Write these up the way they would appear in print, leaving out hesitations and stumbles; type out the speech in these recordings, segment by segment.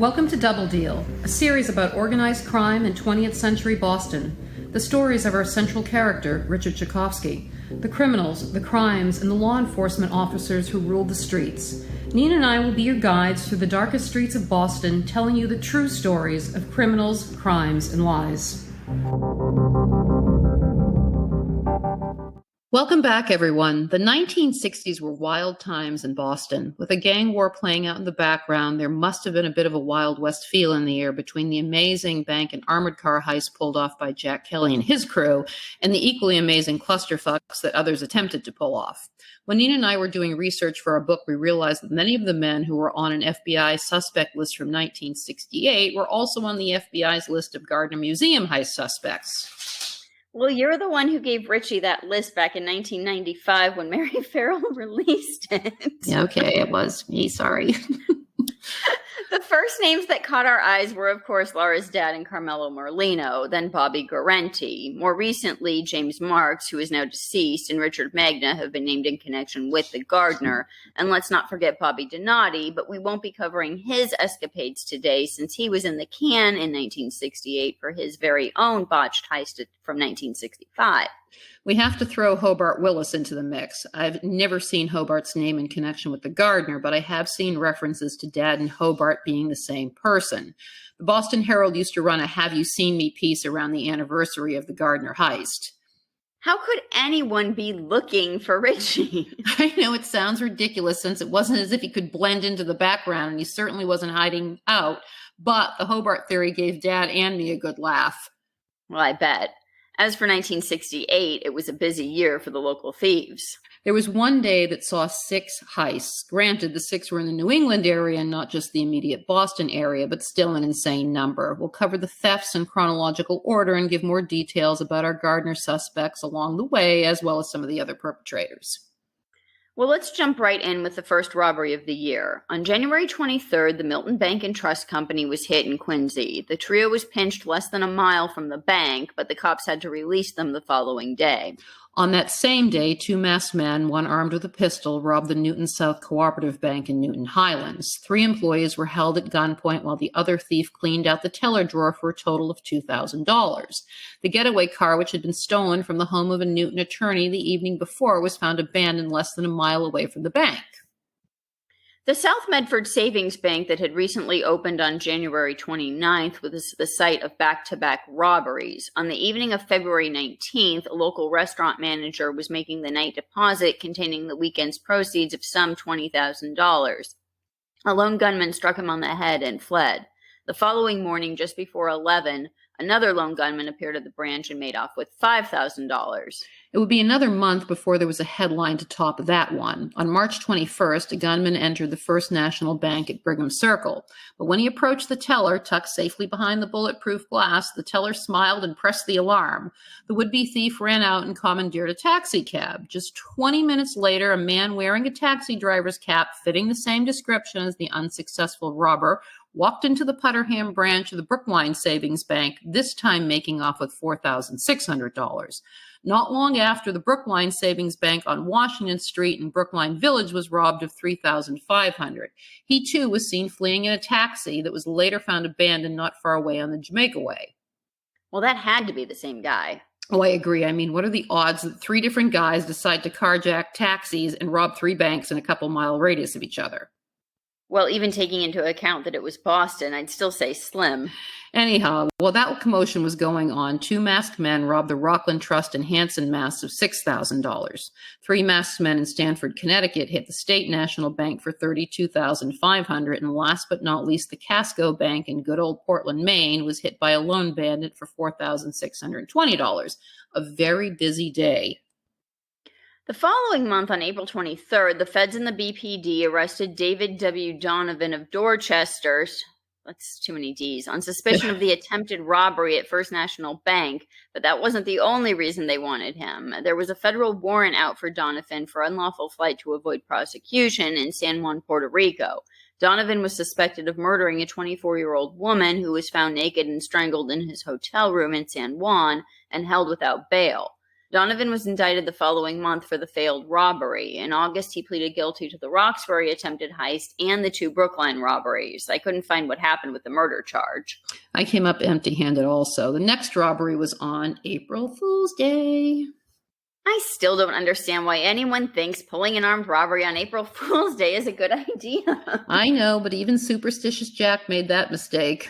Welcome to Double Deal, a series about organized crime in 20th century Boston. The stories of our central character, Richard Tchaikovsky, the criminals, the crimes, and the law enforcement officers who ruled the streets. Nina and I will be your guides through the darkest streets of Boston, telling you the true stories of criminals, crimes, and lies. Welcome back, everyone. The 1960s were wild times in Boston. With a gang war playing out in the background, there must have been a bit of a Wild West feel in the air between the amazing bank and armored car heist pulled off by Jack Kelley and his crew, and the equally amazing clusterfucks that others attempted to pull off. When Nina and I were doing research for our book, we realized that many of the men who were on an FBI suspect list from 1968 were also on the FBI's list of Gardner Museum heist suspects. Well, you're the one who gave Richie that list back in 1995 when Mary Farrell released it. Yeah, okay, it was me, sorry. The first names that caught our eyes were, of course, Laura's dad and Carmelo Merlino, then Bobby Guarenti. More recently, James Marks, who is now deceased, and Richie Magna have been named in connection with the Gardner. And let's not forget Bobby Donati, but we won't be covering his escapades today since he was in the can in 1968 for his very own botched heist from 1965. We have to throw Hobart Willis into the mix. I've never seen Hobart's name in connection with the Gardner, but I have seen references to Dad and Hobart being the same person. The Boston Herald used to run a Have You Seen Me piece around the anniversary of the Gardner heist. How could anyone be looking for Richie? I know it sounds ridiculous since it wasn't as if he could blend into the background, and he certainly wasn't hiding out, but the Hobart theory gave Dad and me a good laugh. Well, I bet. As for 1968, it was a busy year for the local thieves. There was one day that saw 6 heists. Granted, the 6 were in the New England area and not just the immediate Boston area, but still an insane number. We'll cover the thefts in chronological order and give more details about our Gardner suspects along the way, as well as some of the other perpetrators. Well, let's jump right in with the first robbery of the year. On January 23rd, the Milton Bank and Trust Company was hit in Quincy. The trio was pinched less than a mile from the bank, but the cops had to release them the following day. On that same day, 2 masked men, one armed with a pistol, robbed the Newton South Cooperative Bank in Newton Highlands. 3 employees were held at gunpoint while the other thief cleaned out the teller drawer for a total of $2,000. The getaway car, which had been stolen from the home of a Newton attorney the evening before, was found abandoned less than a mile away from the bank. The South Medford Savings Bank that had recently opened on January 29th was the site of back-to-back robberies. On the evening of February 19th, a local restaurant manager was making the night deposit containing the weekend's proceeds of some $20,000. A lone gunman struck him on the head and fled. The following morning, just before 11, another lone gunman appeared at the branch and made off with $5,000. It would be another month before there was a headline to top that one. On March 21st, a gunman entered the First National Bank at Brigham Circle. But when he approached the teller, tucked safely behind the bulletproof glass, the teller smiled and pressed the alarm. The would-be thief ran out and commandeered a taxi cab. Just 20 minutes later, a man wearing a taxi driver's cap fitting the same description as the unsuccessful robber walked into the Putterham branch of the Brookline Savings Bank, this time making off with $4,600. Not long after, the Brookline Savings Bank on Washington Street in Brookline Village was robbed of $3,500. He, too, was seen fleeing in a taxi that was later found abandoned not far away on the Jamaica Way. Well, that had to be the same guy. Oh, I agree. I mean, what are the odds that 3 different guys decide to carjack taxis and rob 3 banks in a couple-mile radius of each other? Well, even taking into account that it was Boston, I'd still say slim. Anyhow, while that commotion was going on, 2 masked men robbed the Rockland Trust and Hanson Mass of $6,000. 3 masked men in Stamford, Connecticut hit the State National Bank for $32,500, and last but not least, the Casco Bank in good old Portland, Maine, was hit by a lone bandit for $4,620. A very busy day. The following month, on April 23rd, the feds and the BPD arrested David W. Donovan of Dorchester, that's too many D's, on suspicion of the attempted robbery at First National Bank, but that wasn't the only reason they wanted him. There was a federal warrant out for Donovan for unlawful flight to avoid prosecution in San Juan, Puerto Rico. Donovan was suspected of murdering a 24-year-old woman who was found naked and strangled in his hotel room in San Juan and held without bail. Donovan was indicted the following month for the failed robbery. In August, he pleaded guilty to the Roxbury attempted heist and the 2 Brookline robberies. I couldn't find what happened with the murder charge. I came up empty-handed also. The next robbery was on April Fool's Day. I still don't understand why anyone thinks pulling an armed robbery on April Fool's Day is a good idea. I know, but even superstitious Jack made that mistake.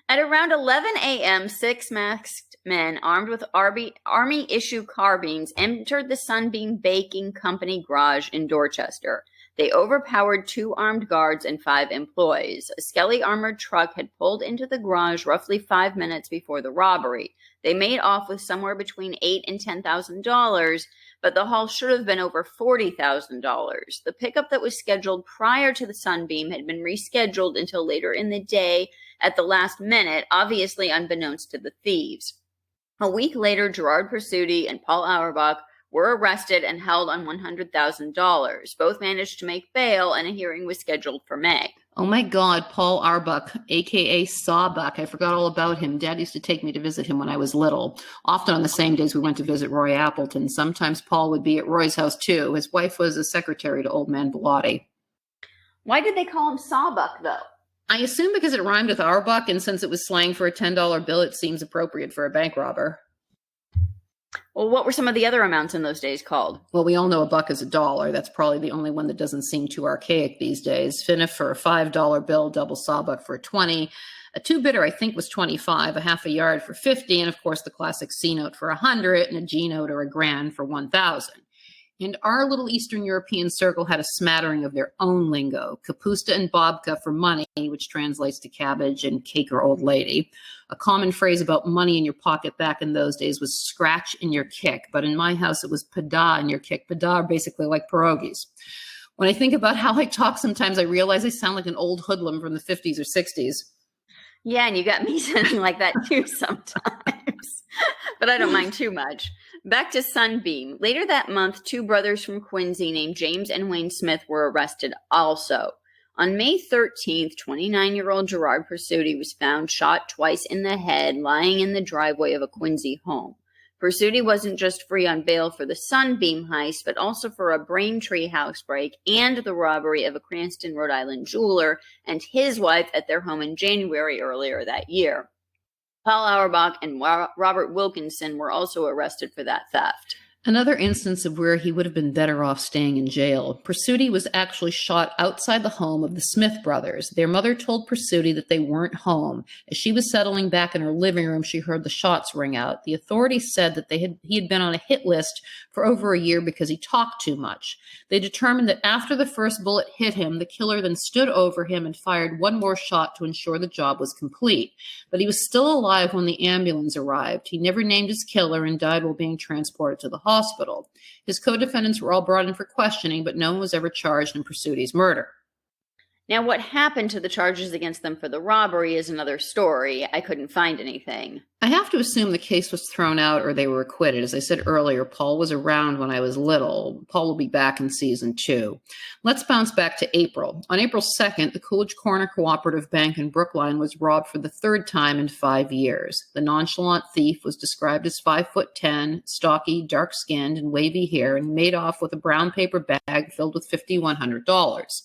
At around 11 a.m., 6 masked men armed with Army-issue carbines entered the Sunbeam Baking Company garage in Dorchester. They overpowered 2 armed guards and 5 employees. A Skelly armored truck had pulled into the garage roughly 5 minutes before the robbery. They made off with somewhere between $8,000 and $10,000, but the haul should have been over $40,000. The pickup that was scheduled prior to the Sunbeam had been rescheduled until later in the day at the last minute, obviously unbeknownst to the thieves. A week later, Gerard Pursuti and Paul Arbuck were arrested and held on $100,000. Both managed to make bail, and a hearing was scheduled for May. Oh my God, Paul Arbuck, a.k.a. Sawbuck. I forgot all about him. Dad used to take me to visit him when I was little. Often on the same days we went to visit Roy Appleton. Sometimes Paul would be at Roy's house too. His wife was a secretary to old man Bellotti. Why did they call him Sawbuck, though? I assume because it rhymed with Arbuck, and since it was slang for a $10 bill, it seems appropriate for a bank robber. Well, what were some of the other amounts in those days called? Well, we all know a buck is $1. That's probably the only one that doesn't seem too archaic these days. Finnif for a $5 bill, double Sawbuck for a 20. A 2-bitter, I think, was 25, a half a yard for 50, and of course the classic C note for 100, and a G note or a grand for 1,000. And our little Eastern European circle had a smattering of their own lingo. Kapusta and babka for money, which translates to cabbage, and cake or old lady. A common phrase about money in your pocket back in those days was scratch in your kick. But in my house, it was pada in your kick. Pada are basically like pierogies. When I think about how I talk sometimes, I realize I sound like an old hoodlum from the 50s or 60s. Yeah, and you got me sounding like that too sometimes. But I don't mind too much. Back to Sunbeam. Later that month, 2 brothers from Quincy named James and Wayne Smith were arrested also. On May 13th, 29-year-old Gerard Pursuti was found shot twice in the head, lying in the driveway of a Quincy home. Pursuti wasn't just free on bail for the Sunbeam heist, but also for a Braintree housebreak and the robbery of a Cranston, Rhode Island jeweler and his wife at their home in January earlier that year. Paul Auerbach and Robert Wilkinson were also arrested for that theft. Another instance of where he would have been better off staying in jail. Pursuti was actually shot outside the home of the Smith brothers. Their mother told Pursuti that they weren't home. As she was settling back in her living room, she heard the shots ring out. The authorities said that he had been on a hit list for over a year because he talked too much. They determined that after the first bullet hit him, the killer then stood over him and fired one more shot to ensure the job was complete. But he was still alive when the ambulance arrived. He never named his killer and died while being transported to the hospital. His co-defendants were all brought in for questioning, but no one was ever charged in Pursuiti's murder. Now, what happened to the charges against them for the robbery is another story. I couldn't find anything. I have to assume the case was thrown out or they were acquitted. As I said earlier, Paul was around when I was little. Paul will be back in season 2. Let's bounce back to April. On April 2nd, the Coolidge Corner Cooperative Bank in Brookline was robbed for the 3rd time in 5 years. The nonchalant thief was described as 5'10", stocky, dark-skinned, and wavy hair, and made off with a brown paper bag filled with $5,100.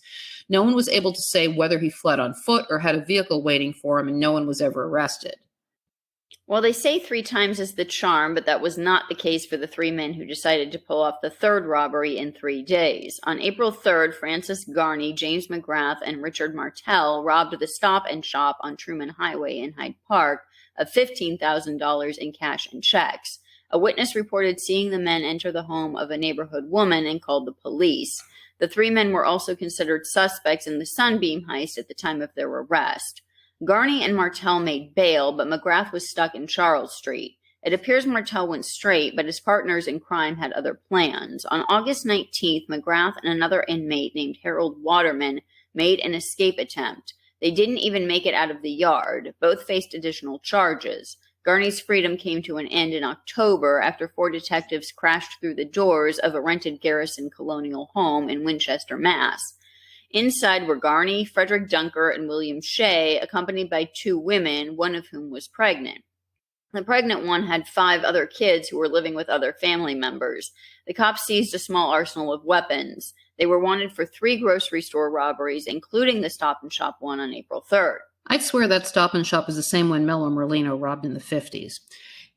No one was able to say whether he fled on foot or had a vehicle waiting for him, and no one was ever arrested. Well, they say 3 times is the charm, but that was not the case for the 3 men who decided to pull off the 3rd robbery in 3 days. On April 3rd, Francis Garney, James McGrath, and Richard Martell robbed the Stop and Shop on Truman Highway in Hyde Park of $15,000 in cash and checks. A witness reported seeing the men enter the home of a neighborhood woman and called the police. The 3 men were also considered suspects in the Sunbeam heist at the time of their arrest. Garney and Martell made bail, but McGrath was stuck in Charles Street. It appears Martell went straight, but his partners in crime had other plans. On August 19th, McGrath and another inmate named Harold Waterman made an escape attempt. They didn't even make it out of the yard. Both faced additional charges. Garney's freedom came to an end in October after 4 detectives crashed through the doors of a rented Garrison colonial home in Winchester, Mass. Inside were Garney, Frederick Dunker, and William Shea, accompanied by 2 women, one of whom was pregnant. The pregnant one had 5 other kids who were living with other family members. The cops seized a small arsenal of weapons. They were wanted for 3 grocery store robberies, including the Stop and Shop one on April 3rd. I'd swear that Stop and Shop is the same one Mello Merlino robbed in the 50s.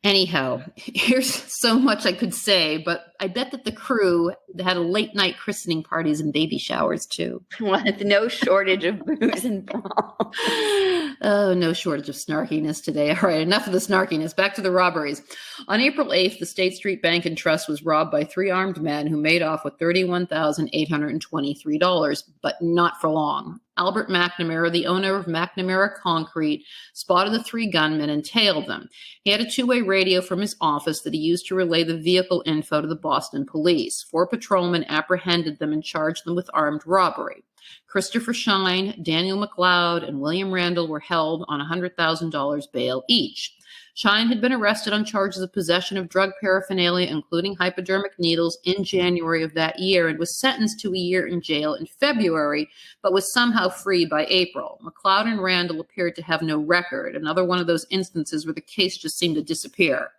Anyhow, here's so much I could say, but I bet that the crew had a late-night christening parties and baby showers, too. With no shortage of booze involved. Oh, no shortage of snarkiness today. All right, enough of the snarkiness. Back to the robberies. On April 8th, the State Street Bank and Trust was robbed by 3 armed men who made off with $31,823, but not for long. Albert McNamara, the owner of McNamara Concrete, spotted the 3 gunmen and tailed them. He had a 2-way radio from his office that he used to relay the vehicle info to the Boston police. 4 patrolmen apprehended them and charged them with armed robbery. Christopher Shine, Daniel McLeod, and William Randall were held on $100,000 bail each. Shine had been arrested on charges of possession of drug paraphernalia, including hypodermic needles, in January of that year and was sentenced to a year in jail in February, but was somehow freed by April. McLeod and Randall appeared to have no record, another one of those instances where the case just seemed to disappear.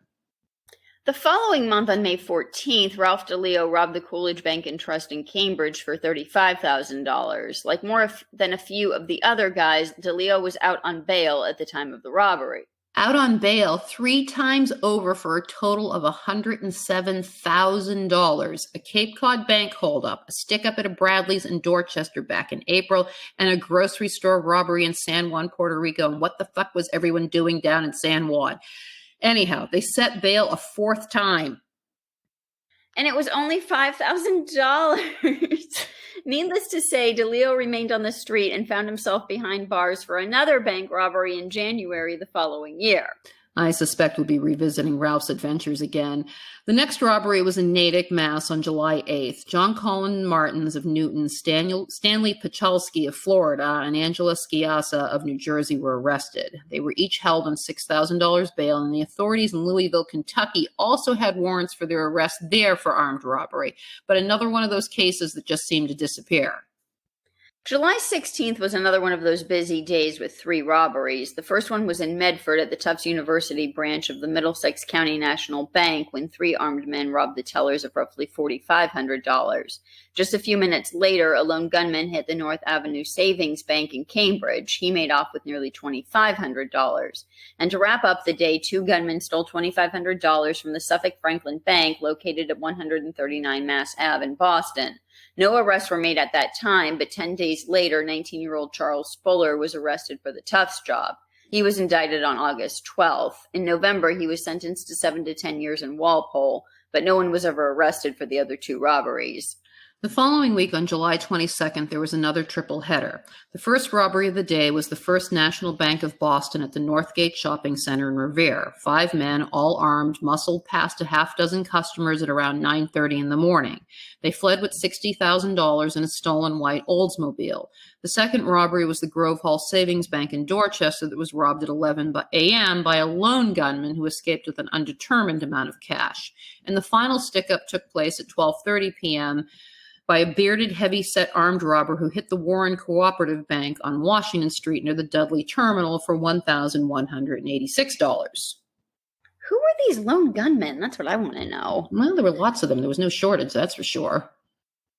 The following month, on May 14th, Ralph DeLeo robbed the Coolidge Bank and Trust in Cambridge for $35,000. Like more than a few of the other guys, DeLeo was out on bail at the time of the robbery. Out on bail 3 times over for a total of $107,000. A Cape Cod bank holdup, a stick-up at a Bradley's in Dorchester back in April, and a grocery store robbery in San Juan, Puerto Rico. And what the fuck was everyone doing down in San Juan? Anyhow, they set bail a 4th time. And it was only $5,000. Needless to say, DeLeo remained on the street and found himself behind bars for another bank robbery in January the following year. I suspect we'll be revisiting Ralph's adventures again. The next robbery was in Natick, Mass. on July 8th. John Colin Martins of Newton, Stanley Pachalski of Florida, and Angela Sciassa of New Jersey were arrested. They were each held on $6,000 bail, and the authorities in Louisville, Kentucky also had warrants for their arrest there for armed robbery, but another one of those cases that just seemed to disappear. July 16th was another one of those busy days with 3 robberies. The first one was in Medford at the Tufts University branch of the Middlesex County National Bank when 3 armed men robbed the tellers of roughly $4,500. Just a few minutes later, a lone gunman hit the North Avenue Savings Bank in Cambridge. He made off with nearly $2,500. And to wrap up the day, 2 gunmen stole $2,500 from the Suffolk Franklin Bank located at 139 Mass Ave in Boston. No arrests were made at that time, but 10 days later, 19-year-old Charles Spuller was arrested for the Tufts job. He was indicted on August 12th. In November, he was sentenced to 7 to 10 years in Walpole, but no one was ever arrested for the other 2 robberies. The following week, on July 22nd, there was another triple header. The first robbery of the day was the First National Bank of Boston at the Northgate Shopping Center in Revere. 5 men, all armed, muscled past a half-dozen customers at around 9:30 in the morning. They fled with $60,000 in a stolen white Oldsmobile. The second robbery was the Grove Hall Savings Bank in Dorchester that was robbed at 11 a.m. by a lone gunman who escaped with an undetermined amount of cash. And the final stick-up took place at 12:30 p.m., by a bearded, heavy-set armed robber who hit the Warren Cooperative Bank on Washington Street near the Dudley Terminal for $1,186. Who were these lone gunmen? That's what I want to know. Well, there were lots of them. There was no shortage, that's for sure.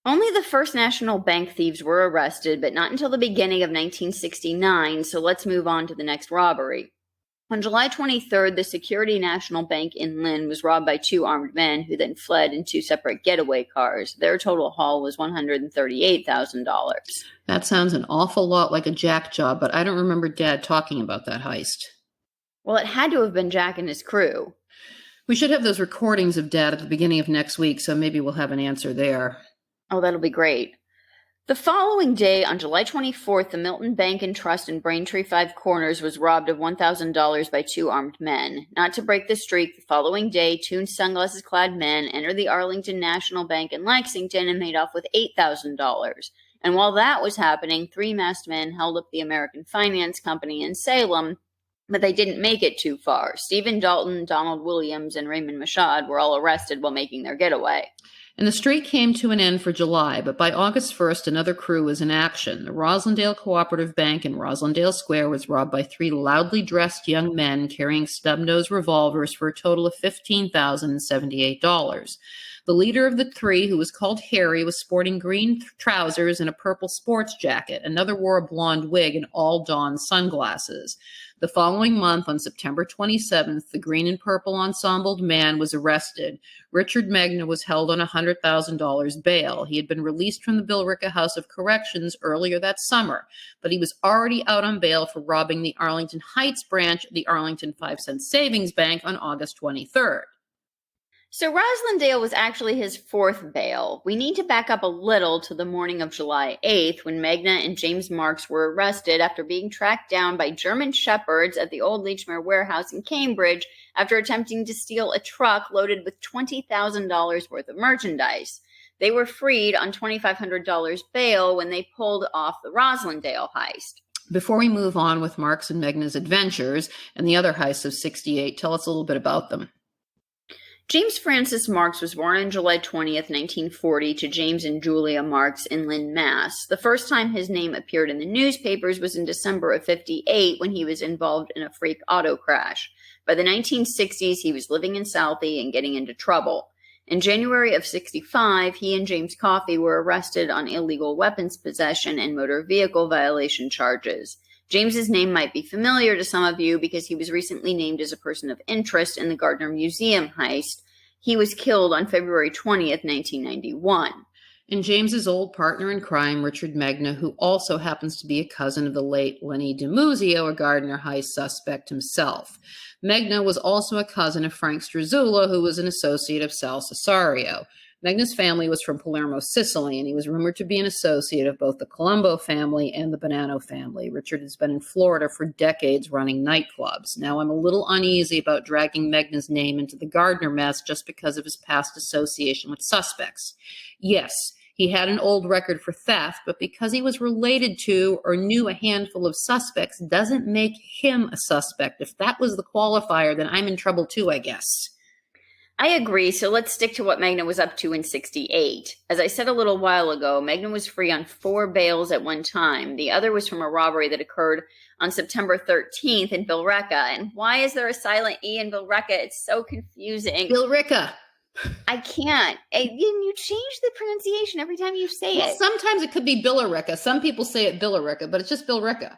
Only the First National Bank thieves were arrested, but not until the beginning of 1969, so let's move on to the next robbery. On July 23rd, the Security National Bank in Lynn was robbed by 2 armed men who then fled in 2 separate getaway cars. Their total haul was $138,000. That sounds an awful lot like a Jack job, but I don't remember Dad talking about that heist. Well, it had to have been Jack and his crew. We should have those recordings of Dad at the beginning of next week, so maybe we'll have an answer there. Oh, that'll be great. The following day, on July 24th, the Milton Bank and Trust in Braintree Five Corners was robbed of $1,000 by 2 armed men. Not to break the streak, the following day, 2 sunglasses-clad men entered the Arlington National Bank in Lexington and made off with $8,000. And while that was happening, 3 masked men held up the American Finance Company in Salem, but they didn't make it too far. Stephen Dalton, Donald Williams, and Raymond Mashad were all arrested while making their getaway. And the streak came to an end for July, but by August 1st, another crew was in action. The Roslindale Cooperative Bank in Roslindale Square was robbed by three loudly dressed young men carrying stub-nose revolvers for a total of $15,078. The leader of the three, who was called Harry, was sporting green trousers and a purple sports jacket. Another wore a blonde wig and all donned sunglasses. The following month, on September 27th, the green and purple ensembled man was arrested. Richard Magna was held on $100,000 bail. He had been released from the Billerica House of Corrections earlier that summer, but he was already out on bail for robbing the Arlington Heights branch of the Arlington 5-cent Savings Bank on August 23rd. So Roslindale was actually his fourth bail. We need to back up a little to the morning of July 8th when Magna and James Marks were arrested after being tracked down by German shepherds at the old Lechmere warehouse in Cambridge after attempting to steal a truck loaded with $20,000 worth of merchandise. They were freed on $2,500 bail when they pulled off the Roslindale heist. Before we move on with Marks and Magna's adventures and the other heists of '68, tell us a little bit about them. James Francis Marks was born on July 20th, 1940, to James and Julia Marks in Lynn, Mass. The first time his name appeared in the newspapers was in December of '58 when he was involved in a freak auto crash. By the 1960s, he was living in Southie and getting into trouble. In January of '65, he and James Coffey were arrested on illegal weapons possession and motor vehicle violation charges. James's name might be familiar to some of you because he was recently named as a person of interest in the Gardner Museum heist. He was killed on February 20th, 1991. And James's old partner in crime, Richard Magna, who also happens to be a cousin of the late Lenny DiMuzio, a Gardner heist suspect himself. Magna was also a cousin of Frank Struzula, who was an associate of Sal Cesario. Magna's family was from Palermo, Sicily, and he was rumored to be an associate of both the Colombo family and the Bonanno family. Richard has been in Florida for decades running nightclubs. Now, I'm a little uneasy about dragging Magna's name into the Gardner mess just because of his past association with suspects. Yes, he had an old record for theft, but because he was related to or knew a handful of suspects doesn't make him a suspect. If that was the qualifier, then I'm in trouble too, I guess. I agree, so let's stick to what Magna was up to in '68. As I said a little while ago, Magna was free on 4 bails at one time. The other was from a robbery that occurred on September 13th in Billerica. And why is there a silent E in Billerica? It's so confusing. Billerica. I can't. You change the pronunciation every time you say it. Sometimes it could be Billerica. Some people say it Billerica, but it's just Billerica.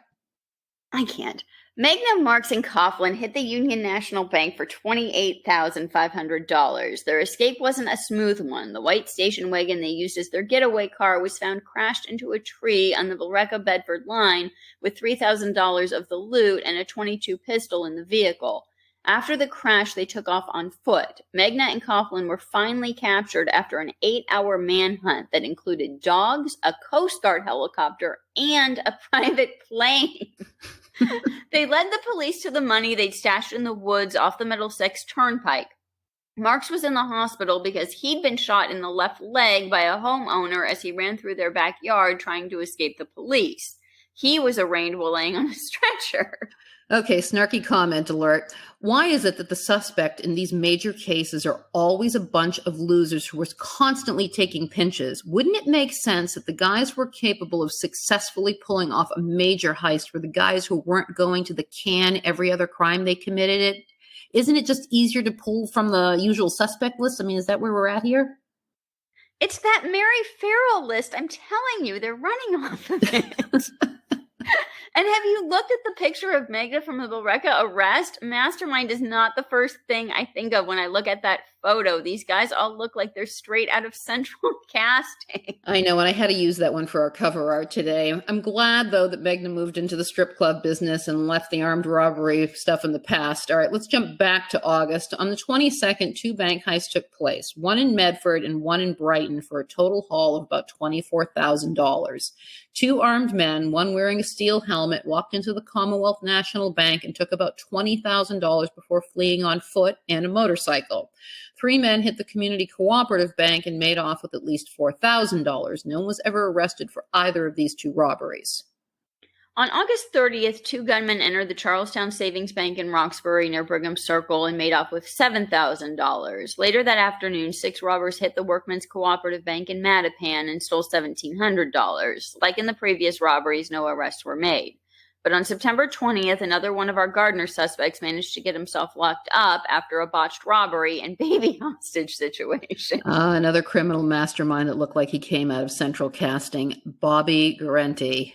I can't. Magna, Marks, and Coughlin hit the Union National Bank for $28,500. Their escape wasn't a smooth one. The white station wagon they used as their getaway car was found crashed into a tree on the Billerica-Bedford line with $3,000 of the loot and a .22 pistol in the vehicle. After the crash, they took off on foot. Magna and Coughlin were finally captured after an 8-hour manhunt that included dogs, a Coast Guard helicopter, and a private plane. They led the police to the money they'd stashed in the woods off the Middlesex Turnpike. Marks was in the hospital because he'd been shot in the left leg by a homeowner as he ran through their backyard trying to escape the police. He was arraigned while laying on a stretcher. Okay, snarky comment alert. Why is it that the suspect in these major cases are always a bunch of losers who are constantly taking pinches? Wouldn't it make sense that the guys who were capable of successfully pulling off a major heist were the guys who weren't going to the can every other crime they committed it? Isn't it just easier to pull from the usual suspect list? I mean, is that where we're at here? It's that Mary Farrell list. I'm telling you, they're running off of it. And have you looked at the picture of Magna from the Billerica arrest? Mastermind is not the first thing I think of when I look at that photo. These guys all look like they're straight out of Central Casting. I know, and I had to use that one for our cover art today. I'm glad, though, that Magna moved into the strip club business and left the armed robbery stuff in the past. All right, let's jump back to August. On the 22nd, 2 bank heists took place, one in Medford and one in Brighton, for a total haul of about $24,000. 2 armed men, one wearing a steel helmet, walked into the Commonwealth National Bank and took about $20,000 before fleeing on foot and a motorcycle. 3 men hit the Community Cooperative Bank and made off with at least $4,000. No one was ever arrested for either of these 2 robberies. On August 30th, two gunmen entered the Charlestown Savings Bank in Roxbury near Brigham Circle and made off with $7,000. Later that afternoon, 6 robbers hit the Workmen's Cooperative Bank in Mattapan and stole $1,700. Like in the previous robberies, no arrests were made. But on September 20th, another one of our Gardner suspects managed to get himself locked up after a botched robbery and baby hostage situation. Another criminal mastermind that looked like he came out of Central Casting, Bobby Guarente.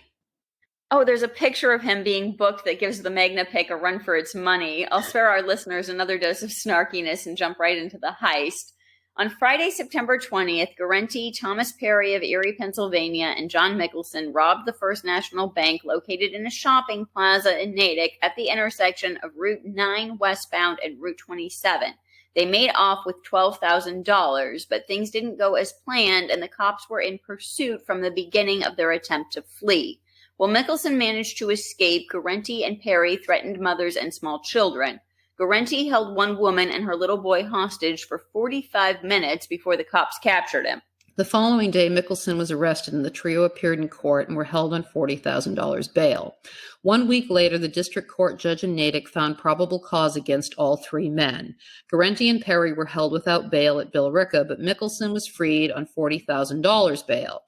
Oh, there's a picture of him being booked that gives the Magna pick a run for its money. I'll spare our listeners another dose of snarkiness and jump right into the heist. On Friday, September 20th, Guarente, Thomas Perry of Erie, Pennsylvania, and John Mickelson robbed the First National Bank located in a shopping plaza in Natick at the intersection of Route 9 westbound and Route 27. They made off with $12,000, but things didn't go as planned, and the cops were in pursuit from the beginning of their attempt to flee. While Mickelson managed to escape, Guarente and Perry threatened mothers and small children. Guarente held one woman and her little boy hostage for 45 minutes before the cops captured him. The following day, Mickelson was arrested and the trio appeared in court and were held on $40,000 bail. 1 week later, the district court judge in Natick found probable cause against all 3 men. Guarente and Perry were held without bail at Billerica, but Mickelson was freed on $40,000 bail.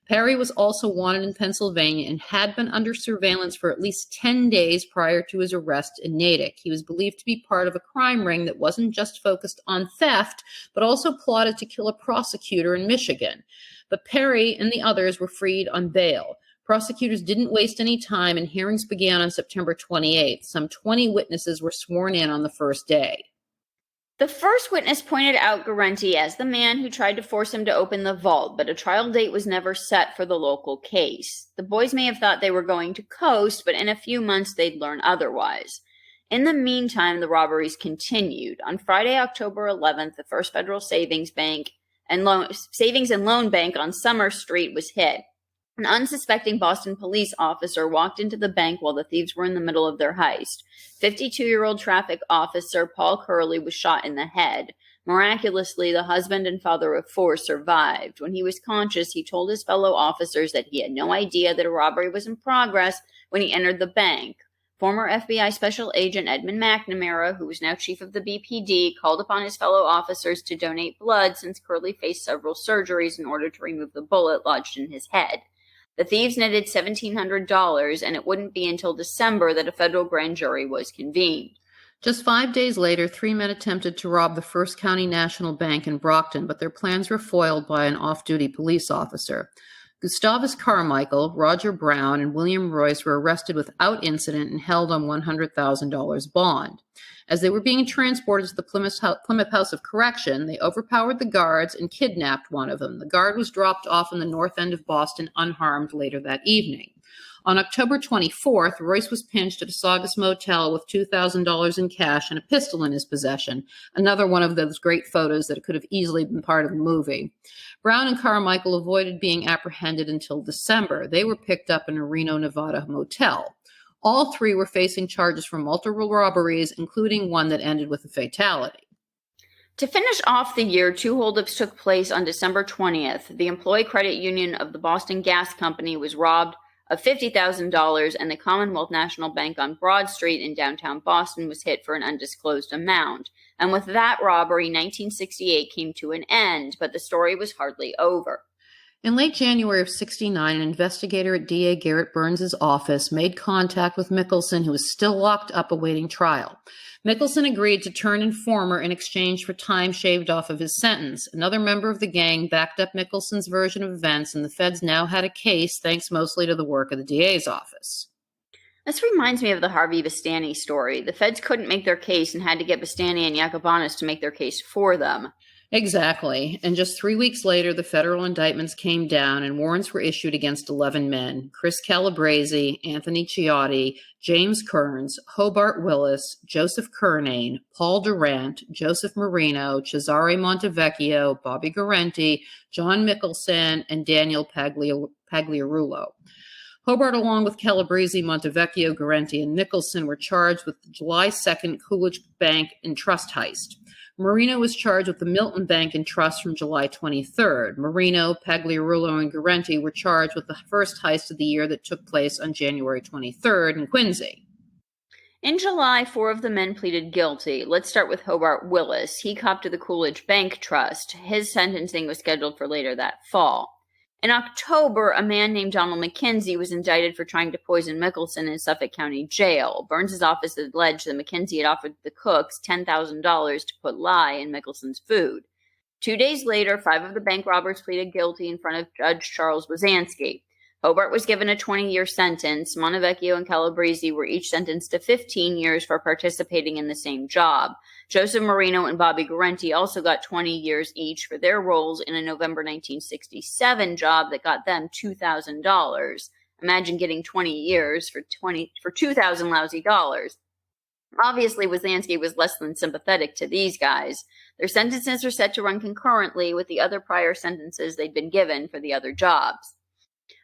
Perry was also wanted in Pennsylvania and had been under surveillance for at least 10 days prior to his arrest in Natick. He was believed to be part of a crime ring that wasn't just focused on theft, but also plotted to kill a prosecutor in Michigan. But Perry and the others were freed on bail. Prosecutors didn't waste any time, and hearings began on September 28th. Some 20 witnesses were sworn in on the first day. The first witness pointed out Guarente as the man who tried to force him to open the vault, but a trial date was never set for the local case. The boys may have thought they were going to coast, but in a few months they'd learn otherwise. In the meantime, the robberies continued. On Friday, October 11th, the First Federal Savings and Loan Bank on Summer Street was hit. An unsuspecting Boston police officer walked into the bank while the thieves were in the middle of their heist. 52-year-old traffic officer Paul Curley was shot in the head. Miraculously, the husband and father of 4 survived. When he was conscious, he told his fellow officers that he had no idea that a robbery was in progress when he entered the bank. Former FBI Special Agent Edmund McNamara, who was now chief of the BPD, called upon his fellow officers to donate blood since Curley faced several surgeries in order to remove the bullet lodged in his head. The thieves netted $1,700, and it wouldn't be until December that a federal grand jury was convened. Just 5 days later, 3 men attempted to rob the First County National Bank in Brockton, but their plans were foiled by an off-duty police officer. Gustavus Carmichael, Roger Brown, and William Royce were arrested without incident and held on $100,000 bond. As they were being transported to the Plymouth House of Correction, they overpowered the guards and kidnapped one of them. The guard was dropped off in the north end of Boston unharmed later that evening. On October 24th, Royce was pinched at a Saugus motel with $2,000 in cash and a pistol in his possession, another one of those great photos that could have easily been part of a movie. Brown and Carmichael avoided being apprehended until December. They were picked up in a Reno, Nevada motel. All 3 were facing charges for multiple robberies, including one that ended with a fatality. To finish off the year, 2 holdups took place on December 20th. The Employee Credit Union of the Boston Gas Company was robbed of $50,000, and the Commonwealth National Bank on Broad Street in downtown Boston was hit for an undisclosed amount. And with that robbery, 1968 came to an end, but the story was hardly over. In late January of '69, an investigator at D.A. Garrett Burns' office made contact with Mickelson, who was still locked up awaiting trial. Mickelson agreed to turn informer in exchange for time shaved off of his sentence. Another member of the gang backed up Mickelson's version of events, and the feds now had a case thanks mostly to the work of the DA's office. This reminds me of the Harvey Bastani story. The feds couldn't make their case and had to get Bastani and Yakubanis to make their case for them. Exactly. And just 3 weeks later, the federal indictments came down and warrants were issued against 11 men: Chris Calabrese, Anthony Ciotti, James Kearns, Hobart Willis, Joseph Kernane, Paul Durant, Joseph Marino, Cesare Montevecchio, Bobby Guarente, John Mickelson, and Daniel Pagliarulo. Hobart, along with Calabrese, Montevecchio, Guarente, and Mickelson, were charged with the July 2nd Coolidge Bank and Trust heist. Marino was charged with the Milton Bank and Trust from July 23rd. Marino, Pagliarulo, and Guarenti were charged with the first heist of the year that took place on January 23rd in Quincy. In July, 4 of the men pleaded guilty. Let's start with Hobart Willis. He copped to the Coolidge Bank Trust. His sentencing was scheduled for later that fall. In October, a man named Donald McKenzie was indicted for trying to poison Mickelson in Suffolk County Jail. Burns's office alleged that McKenzie had offered the cooks $10,000 to put lye in Mickelson's food. 2 days later, 5 of the bank robbers pleaded guilty in front of Judge Charles Wazansky. Hobart was given a 20-year sentence. Montevecchio and Calabrese were each sentenced to 15 years for participating in the same job. Joseph Marino and Bobby Guarenti also got 20 years each for their roles in a November 1967 job that got them $2,000. Imagine getting 20 years for $2,000 lousy dollars. Obviously, Wazansky was less than sympathetic to these guys. Their sentences are set to run concurrently with the other prior sentences they'd been given for the other jobs.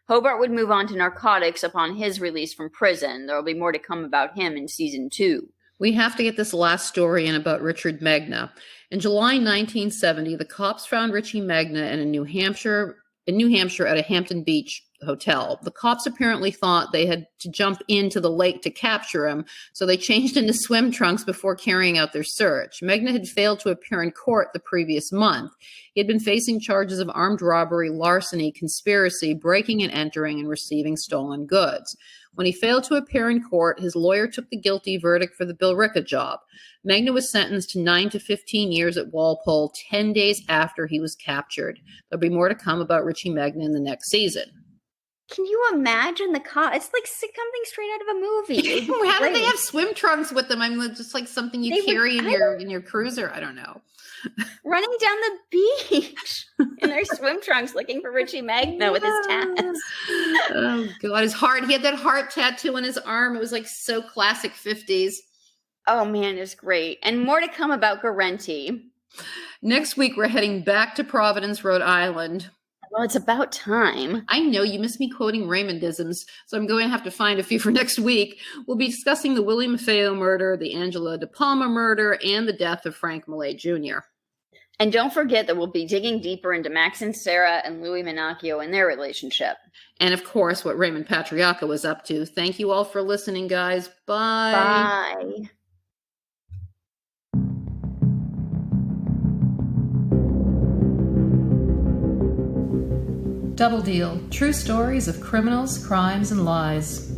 Hobart would move on to narcotics upon his release from prison. There will be more to come about him in season 2. We have to get this last story in about Richard Magna. In July 1970, the cops found Richie Magna in New Hampshire at a Hampton Beach hotel. The cops apparently thought they had to jump into the lake to capture him, so they changed into swim trunks before carrying out their search. Magna had failed to appear in court the previous month. He had been facing charges of armed robbery, larceny, conspiracy, breaking and entering, and receiving stolen goods. When he failed to appear in court, his lawyer took the guilty verdict for the Billerica job. Magna was sentenced to 9 to 15 years at Walpole 10 days after he was captured. There'll be more to come about Richie Magna in the next season. Can you imagine the cop? It's like something straight out of a movie. How do they have swim trunks with them? I'm just like something you carry in your cruiser. I don't know. Running down the beach in their swim trunks looking for Richie Magna with his tats. Oh, God. His heart. He had that heart tattoo on his arm. It was like so classic 50s. Oh, man, it's great. And more to come about Guarenti. Next week, we're heading back to Providence, Rhode Island. Well, it's about time. I know you miss me quoting Raymondisms, so I'm going to have to find a few for next week. We'll be discussing the Willie Maffeo murder, the Angela De Palma murder, and the death of Frank Millay Jr. And don't forget that we'll be digging deeper into Max and Sarah and Louis Minacchio and their relationship. And, of course, what Raymond Patriacca was up to. Thank you all for listening, guys. Bye. Bye. Double Deal. True stories of criminals, crimes, and lies.